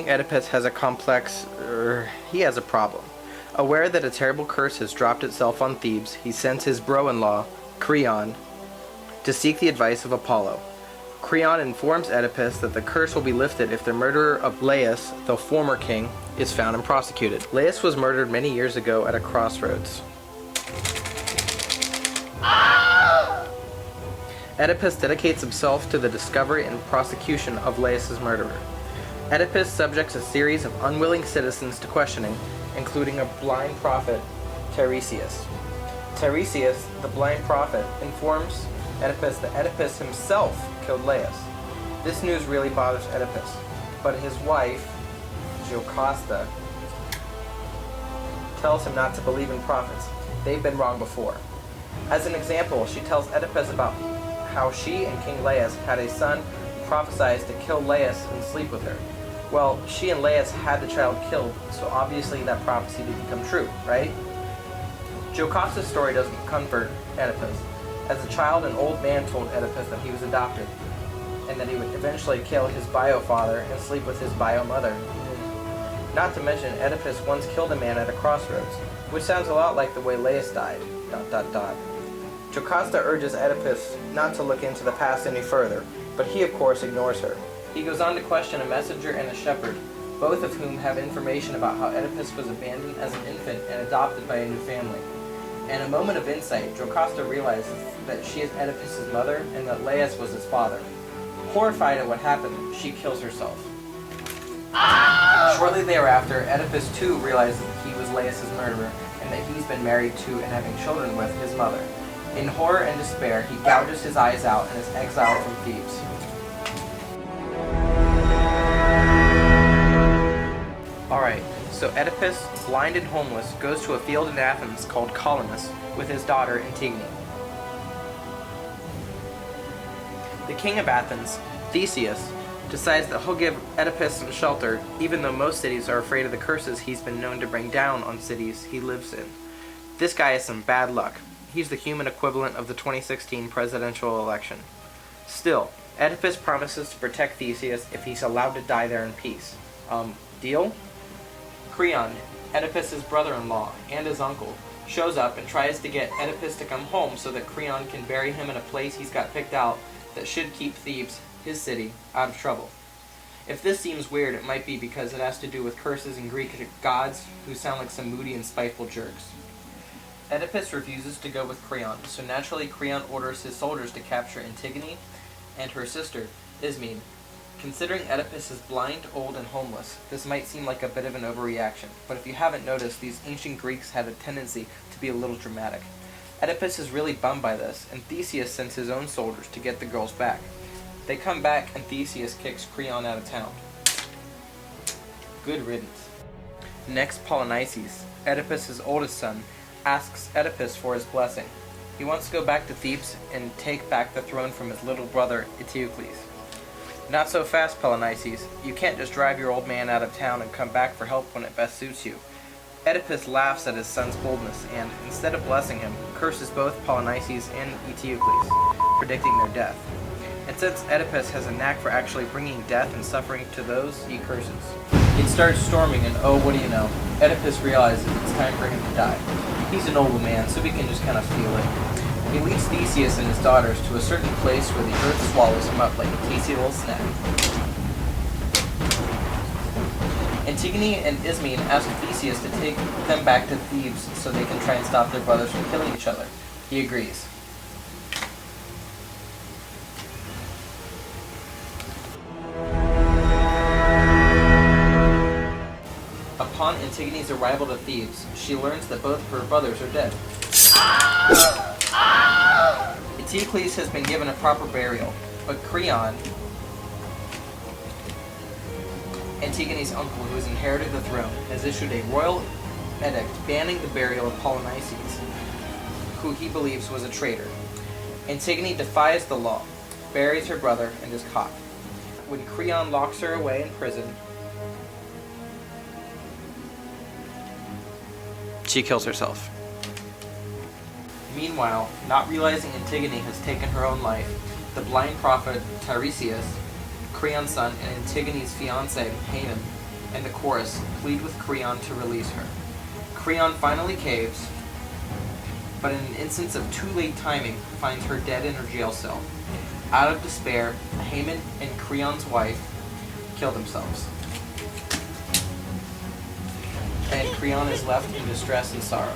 King Oedipus has a he has a problem. Aware that a terrible curse has dropped itself on Thebes, he sends his bro-in-law, Creon, to seek the advice of Apollo. Creon informs Oedipus that the curse will be lifted if the murderer of Laius, the former king, is found and prosecuted. Laius was murdered many years ago at a crossroads. Oedipus dedicates himself to the discovery and prosecution of Laius' murderer. Oedipus subjects a series of unwilling citizens to questioning, including a blind prophet, Tiresias. Tiresias, the blind prophet, informs Oedipus that Oedipus himself killed Laius. This news really bothers Oedipus, but his wife, Jocasta, tells him not to believe in prophets. They've been wrong before. As an example, she tells Oedipus about how she and King Laius had a son who prophesied to kill Laius and sleep with her. Well, she and Laius had the child killed, so obviously that prophecy didn't come true, right? Jocasta's story doesn't comfort Oedipus. As a child, an old man told Oedipus that he was adopted, and that he would eventually kill his bio-father and sleep with his bio-mother. Not to mention, Oedipus once killed a man at a crossroads, which sounds a lot like the way Laius died, ... Jocasta urges Oedipus not to look into the past any further, but he of course ignores her. He goes on to question a messenger and a shepherd, both of whom have information about how Oedipus was abandoned as an infant and adopted by a new family. In a moment of insight, Jocasta realizes that she is Oedipus' mother and that Laius was his father. Horrified at what happened, she kills herself. Shortly thereafter, Oedipus too realizes that he was Laius' murderer and that he's been married to and having children with his mother. In horror and despair, he gouges his eyes out and is exiled from Thebes. Alright, so Oedipus, blind and homeless, goes to a field in Athens called Colonus with his daughter Antigone. The king of Athens, Theseus, decides that he'll give Oedipus some shelter, even though most cities are afraid of the curses he's been known to bring down on cities he lives in. This guy has some bad luck. He's the human equivalent of the 2016 presidential election. Still, Oedipus promises to protect Theseus if he's allowed to die there in peace. Deal? Creon, Oedipus' brother-in-law and his uncle, shows up and tries to get Oedipus to come home so that Creon can bury him in a place he's got picked out that should keep Thebes, his city, out of trouble. If this seems weird, it might be because it has to do with curses and Greek gods who sound like some moody and spiteful jerks. Oedipus refuses to go with Creon, so naturally Creon orders his soldiers to capture Antigone and her sister, Ismene. Considering Oedipus is blind, old, and homeless, this might seem like a bit of an overreaction, but if you haven't noticed, these ancient Greeks had a tendency to be a little dramatic. Oedipus is really bummed by this, and Theseus sends his own soldiers to get the girls back. They come back, and Theseus kicks Creon out of town. Good riddance. Next, Polynices, Oedipus' oldest son, asks Oedipus for his blessing. He wants to go back to Thebes and take back the throne from his little brother, Eteocles. Not so fast, Polynices. You can't just drive your old man out of town and come back for help when it best suits you. Oedipus laughs at his son's boldness and, instead of blessing him, curses both Polynices and Eteocles, predicting their death. And since Oedipus has a knack for actually bringing death and suffering to those he curses. It starts storming and oh, what do you know, Oedipus realizes it's time for him to die. He's an old man, so we can just kind of feel it. He leads Theseus and his daughters to a certain place where the earth swallows him up like a tasty little snack. Antigone and Ismene ask Theseus to take them back to Thebes so they can try and stop their brothers from killing each other. He agrees. Upon Antigone's arrival to Thebes, she learns that both of her brothers are dead. Eteocles has been given a proper burial, but Creon, Antigone's uncle who has inherited the throne, has issued a royal edict banning the burial of Polynices, who he believes was a traitor. Antigone defies the law, buries her brother, and is caught. When Creon locks her away in prison, she kills herself. Meanwhile, not realizing Antigone has taken her own life, the blind prophet Tiresias, Creon's son and Antigone's fiancé, Haman, and the chorus plead with Creon to release her. Creon finally caves, but in an instance of too late timing, finds her dead in her jail cell. Out of despair, Haman and Creon's wife kill themselves. And Creon is left in distress and sorrow.